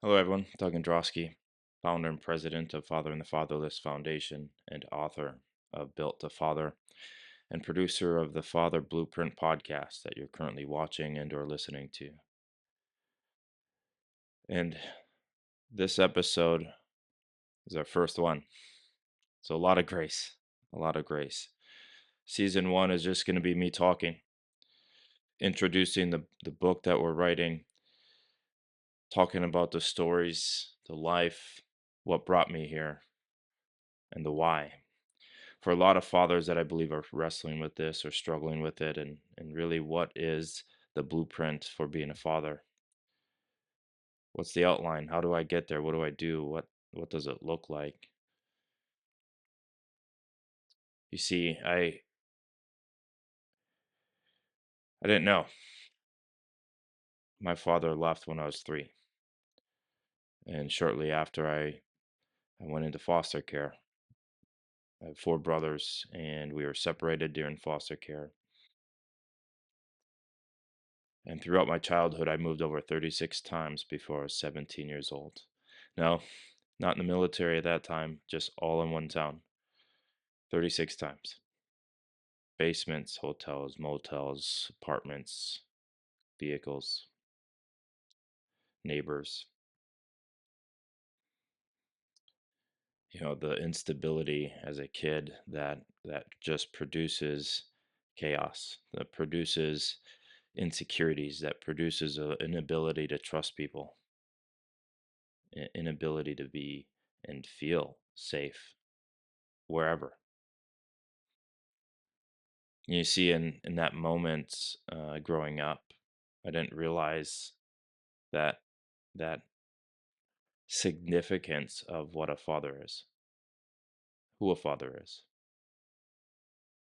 Hello, everyone. Doug Androsky, founder and president of Father and the Fatherless Foundation and author of Built to Father and producer of the Father Blueprint podcast that you're currently watching and or listening to. And this episode is our first one. So a lot of grace, a lot of grace. Season one is just going to be me talking, introducing the book that we're writing, talking about the stories, the life, what brought me here, and the why. For a lot of fathers that I believe are wrestling with this or struggling with it, and really what is the blueprint for being a father? What's the outline? How do I get there? What do I do? What does it look like? You see, I didn't know. My father left when I was 3, and shortly after I went into foster care. I have 4 brothers, and we were separated during foster care. And throughout my childhood, I moved over 36 times before I was 17 years old. No, not in the military at that time, just all in one town. 36 times. Basements, hotels, motels, apartments, vehicles, neighbors. The instability as a kid that just produces chaos, that produces insecurities, that produces an inability to trust people, inability to be and feel safe wherever. You see, in that moment, growing up, I didn't realize that that significance of what a father is, who a father is,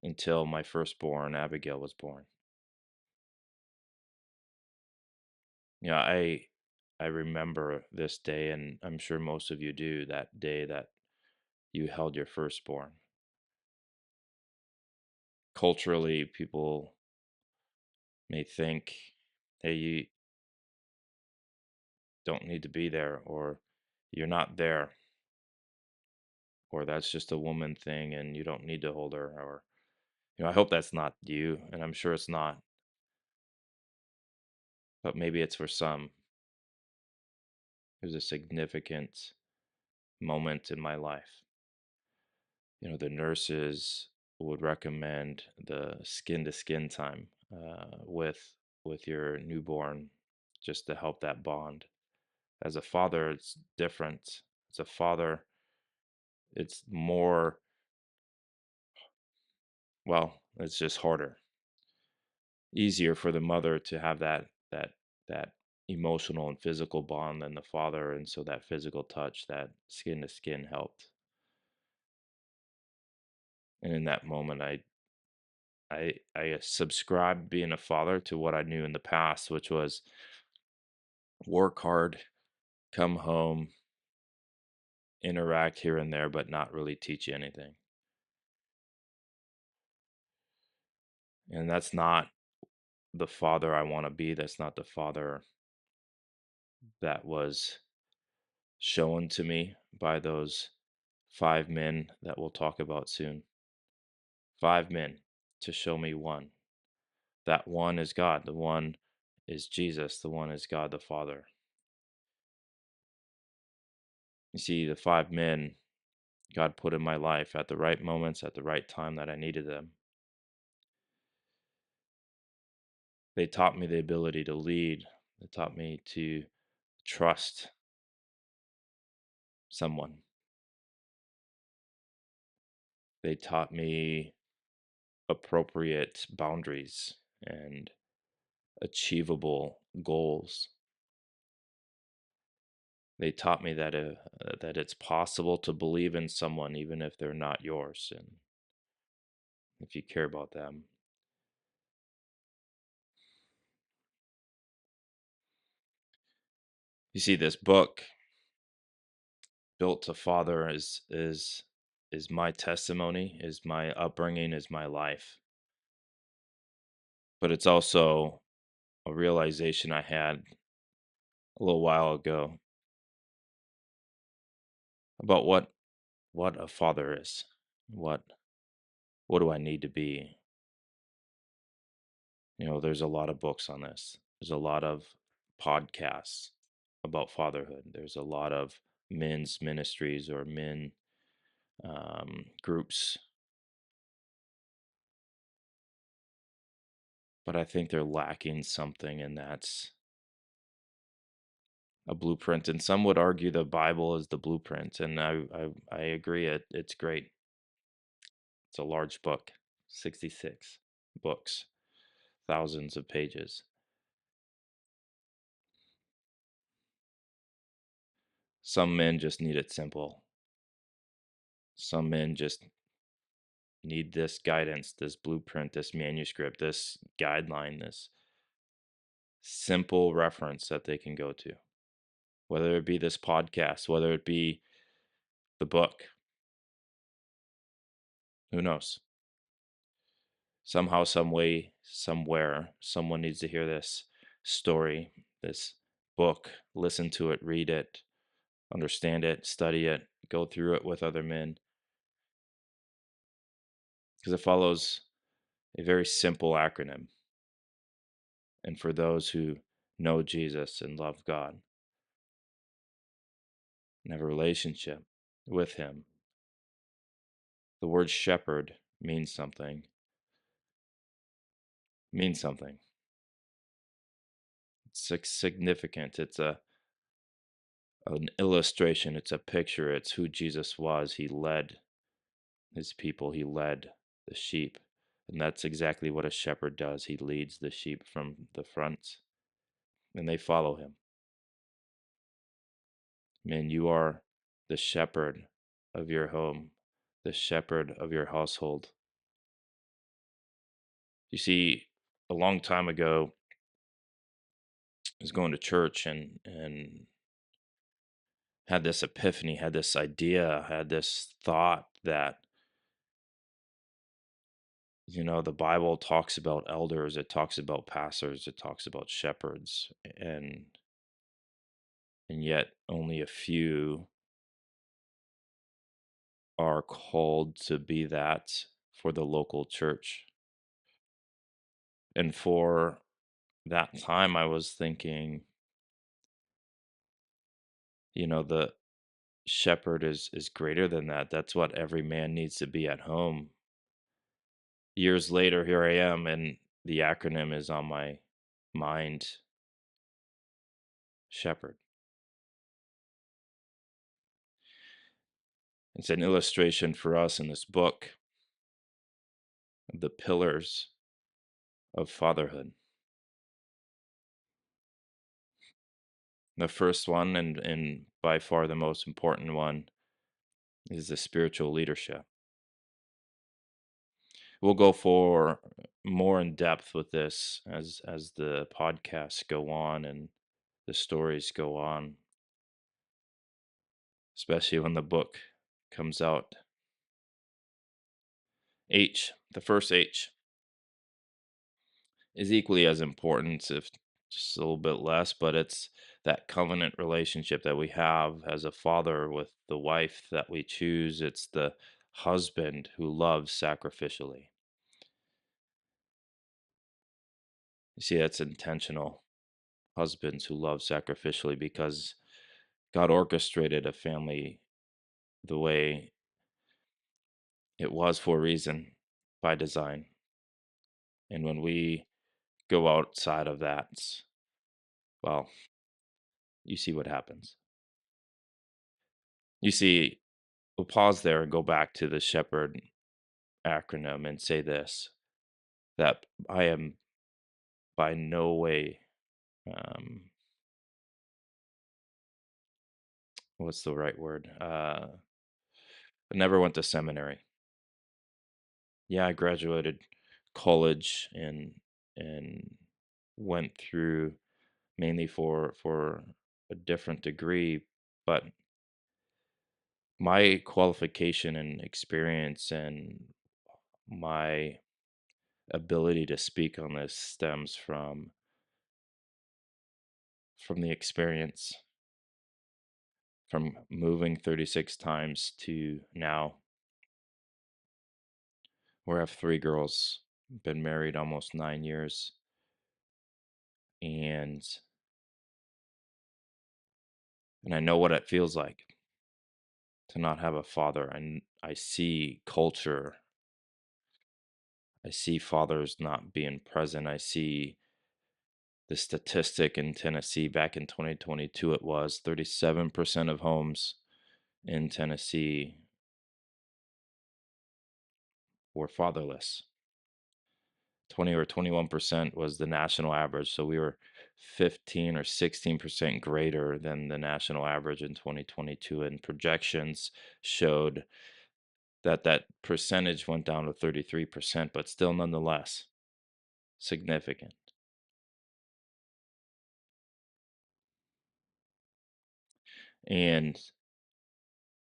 until my firstborn Abigail was born. Yeah, I remember this day, and I'm sure most of you do, that day that you held your firstborn. Culturally, people may think, hey, you don't need to be there, or you're not there, or that's just a woman thing and you don't need to hold her, or I hope that's not you, and I'm sure it's not, but maybe it's for some. It was a significant moment in my life. The nurses would recommend the skin to skin time with your newborn, just to help that bond. As a father, it's different. As a father, it's more, well, it's just harder. Easier for the mother to have that emotional and physical bond than the father, and so that physical touch, that skin to skin helped. And in that moment, I subscribed being a father to what I knew in the past, which was work hard, come home, interact here and there, but not really teach you anything. And that's not the father I want to be. That's not the father that was shown to me by those 5 men that we'll talk about soon. 5 men to show me one. That one is God. The one is Jesus. The one is God the Father. You see, the 5 men God put in my life at the right moments, at the right time that I needed them. They taught me the ability to lead. They taught me to trust someone. They taught me appropriate boundaries and achievable goals. They taught me that it's possible to believe in someone even if they're not yours, and if you care about them. You see, this book, Built to Father, is my testimony, is my upbringing, is my life. But it's also a realization I had a little while ago. about what a father is. What what do I need to be? There's a lot of books on this. There's a lot of podcasts about fatherhood. There's a lot of men's ministries or men groups, but I think they're lacking something, and that's a blueprint. And some would argue the Bible is the blueprint, and I agree. It's great. It's a large book, 66 books, thousands of pages. Some men just need it simple. Some men just need this guidance, this blueprint, this manuscript, this guideline, this simple reference that they can go to. Whether it be this podcast, whether it be the book, who knows? Somehow, some way, somewhere, someone needs to hear this story, this book, listen to it, read it, understand it, study it, go through it with other men, because it follows a very simple acronym. And for those who know Jesus and love God and have a relationship with Him, the word shepherd means something, means something. It's significant. It's an illustration, it's a picture, it's who Jesus was. He led his people, he led the sheep. And that's exactly what a shepherd does. He leads the sheep from the front, and they follow him. Man, you are the shepherd of your home, the shepherd of your household. You see, a long time ago, I was going to church and had this epiphany, had this idea, had this thought that the Bible talks about elders, it talks about pastors, it talks about shepherds, and yet only a few are called to be that for the local church. And for that time I was thinking, the shepherd is greater than that. That's what every man needs to be at home. Years later, here I am, and the acronym is on my mind: shepherd. It's an illustration for us in this book of the pillars of fatherhood. The first one, and by far the most important one, is the spiritual leadership. We'll go for more in depth with this as the podcasts go on and the stories go on, especially when the book comes out. H, the first H, is equally as important, if just a little bit less, but it's that covenant relationship that we have as a father with the wife that we choose. It's the husband who loves sacrificially. You see, that's intentional. Husbands who love sacrificially, because God orchestrated a family the way it was for a reason, by design. And when we go outside of that, well, you see what happens. You see, we'll pause there and go back to the shepherd acronym and say this: that I am by no way, um, what's the right word? I never went to seminary. Yeah, I graduated college and went through mainly for a different degree, but my qualification and experience and my ability to speak on this stems from the experience, from moving 36 times to now. We have 3 girls, been married almost 9 years, and I know what it feels like to not have a father. And I see culture. I see fathers not being present. I see the statistic in Tennessee back in 2022. It was 37% of homes in Tennessee were fatherless. 20 or 21% was the national average. So we were 15 or 16% greater than the national average in 2022. And projections showed that that percentage went down to 33%, but still nonetheless significant. And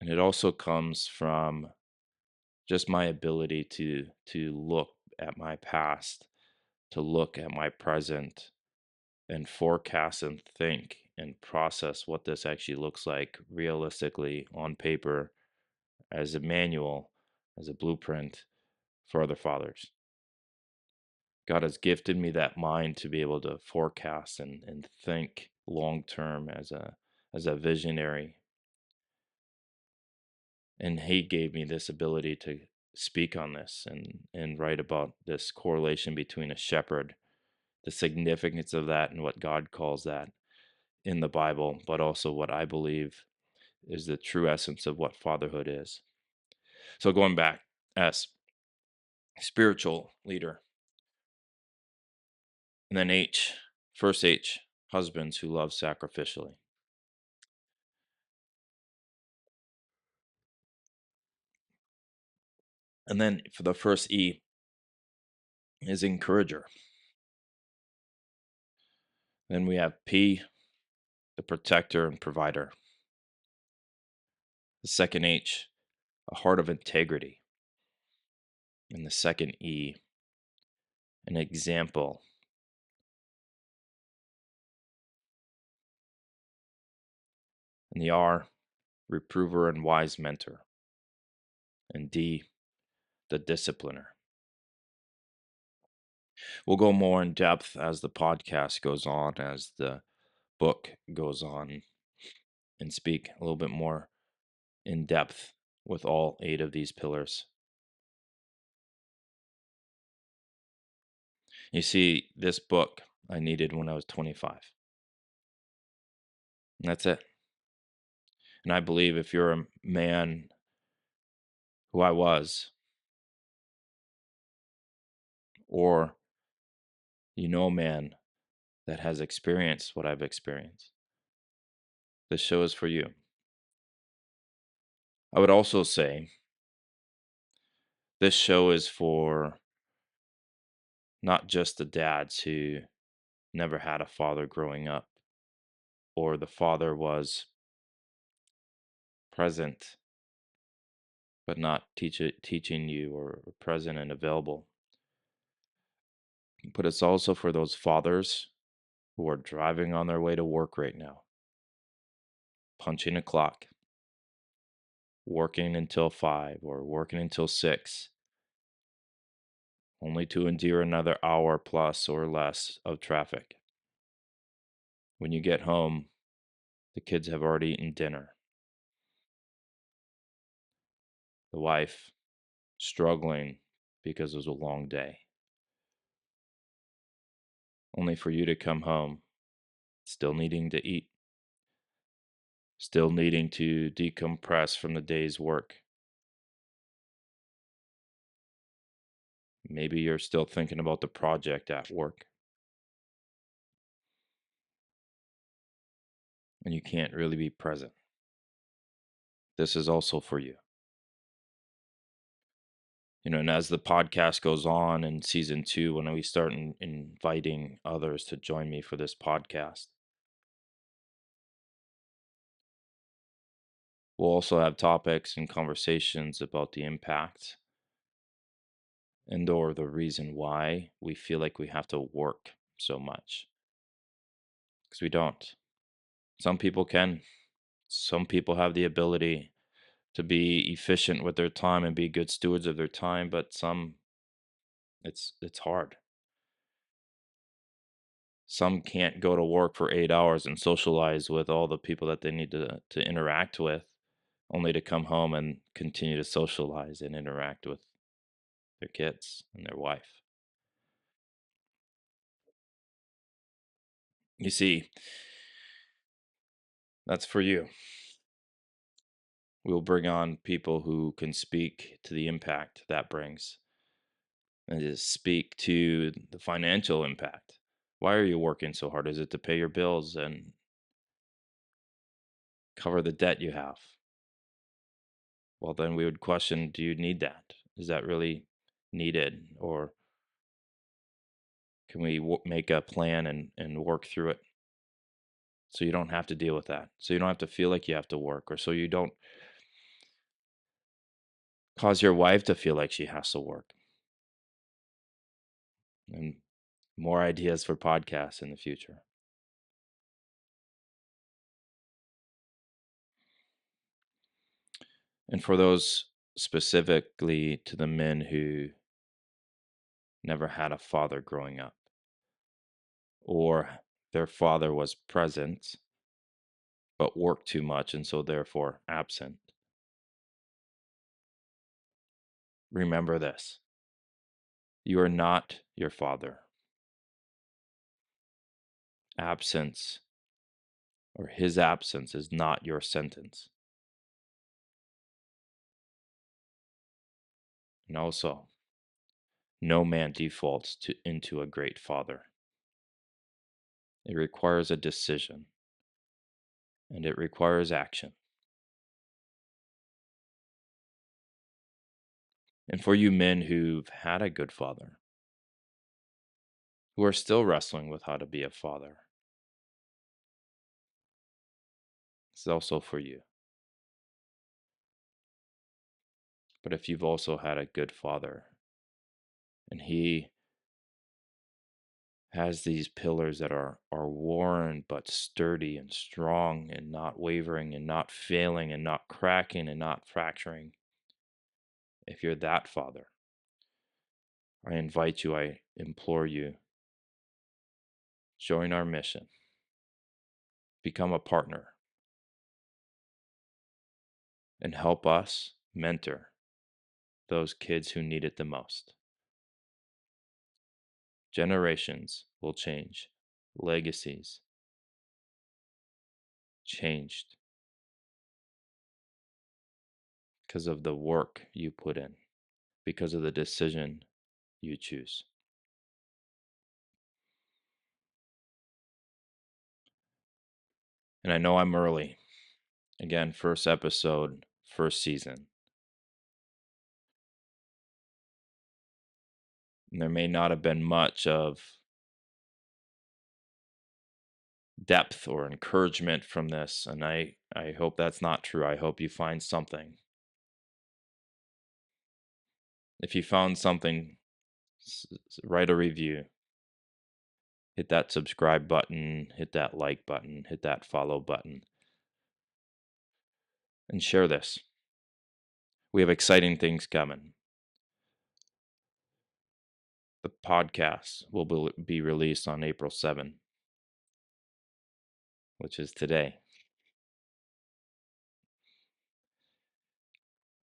it also comes from just my ability to look at my past, to look at my present, and forecast and think and process what this actually looks like realistically on paper as a manual, as a blueprint for other fathers. God has gifted me that mind to be able to forecast and think long term as a visionary. And he gave me this ability to speak on this and write about this correlation between a shepherd, the significance of that and what God calls that in the Bible, but also what I believe is the true essence of what fatherhood is. So going back, S, spiritual leader. And then H, first H, husbands who love sacrificially. And then for the first E is encourager. Then we have P, the protector and provider. The second H, a heart of integrity. And the second E, an example. And the R, reprover and wise mentor. And D, the discipliner. We'll go more in depth as the podcast goes on, as the book goes on, and speak a little bit more in depth with all 8 of these pillars. You see, this book I needed when I was 25. And that's it. And I believe if you're a man who I was, or you know a man that has experienced what I've experienced, this show is for you. I would also say this show is for not just the dads who never had a father growing up, or the father was present but not teaching you or present and available. But it's also for those fathers who are driving on their way to work right now, punching a clock, working until 5 or working until 6, only to endure another hour plus or less of traffic. When you get home, the kids have already eaten dinner. The wife struggling because it was a long day. Only for you to come home, still needing to eat, still needing to decompress from the day's work. Maybe you're still thinking about the project at work, and you can't really be present. This is also for you. And as the podcast goes on in season 2, when we start inviting others to join me for this podcast, we'll also have topics and conversations about the impact and or the reason why we feel like we have to work so much. Because we don't. Some people can. Some people have the ability to be efficient with their time and be good stewards of their time, but some it's hard. Some can't go to work for 8 hours and socialize with all the people that they need to interact with, only to come home and continue to socialize and interact with their kids and their wife. You see, that's for you. We'll bring on people who can speak to the impact that brings and just speak to the financial impact. Why are you working so hard? Is it to pay your bills and cover the debt you have? Well, then we would question, do you need that? Is that really needed? Or can we make a plan and work through it so you don't have to deal with that? So you don't have to feel like you have to work, or so you don't cause your wife to feel like she has to work. And more ideas for podcasts in the future. And for those specifically to the men who never had a father growing up, or their father was present but worked too much and so therefore absent, remember this: you are not your father. Absence, or his absence, is not your sentence. And also, no man defaults into a great father. It requires a decision, and it requires action. And for you men who've had a good father, who are still wrestling with how to be a father, it's also for you. But if you've also had a good father, and he has these pillars that are worn but sturdy and strong and not wavering and not failing and not cracking and not fracturing, if you're that father, I invite you, I implore you, join our mission, become a partner, and help us mentor those kids who need it the most. Generations will change, legacies changed because of the work you put in, because of the decision you choose. And I know I'm early. Again, first episode, first season. And there may not have been much of depth or encouragement from this, and I hope that's not true. I hope you find something. If you found something, write a review. Hit that subscribe button, hit that like button, hit that follow button, and share this. We have exciting things coming. The podcast will be released on April 7th, which is today.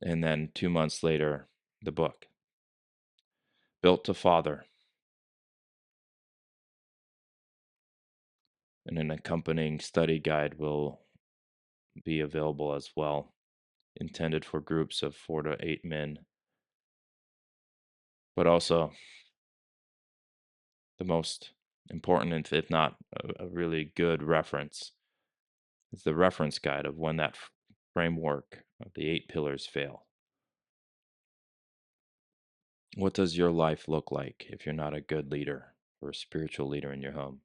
And then 2 months later, the book, Built to Father, and an accompanying study guide will be available as well, intended for groups of 4 to 8 men. But also, the most important, if not a really good reference, is the reference guide of when that framework of the 8 pillars fail. What does your life look like if you're not a good leader or a spiritual leader in your home?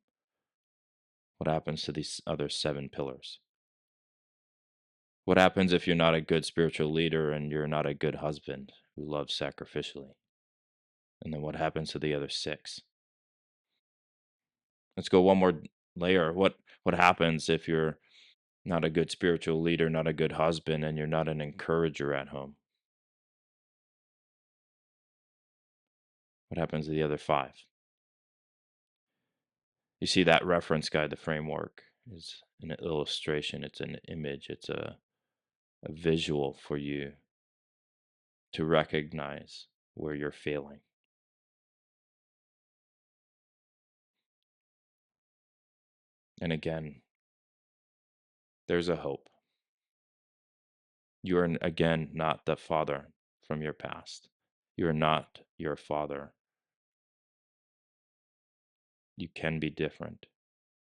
What happens to these other 7 pillars? What happens if you're not a good spiritual leader and you're not a good husband who loves sacrificially? And then what happens to the other 6? Let's go one more layer. What happens if you're not a good spiritual leader, not a good husband, and you're not an encourager at home. What happens to the other five? You see that reference guide, the framework is an illustration, it's an image, it's a visual for you to recognize where you're failing. And again, there's a hope. You are, again, not the father from your past. You are not your father. You can be different.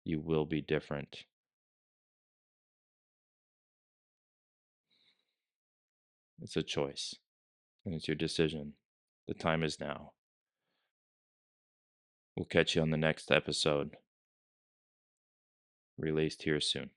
You will be different. It's a choice, and it's your decision. The time is now. We'll catch you on the next episode, released here soon.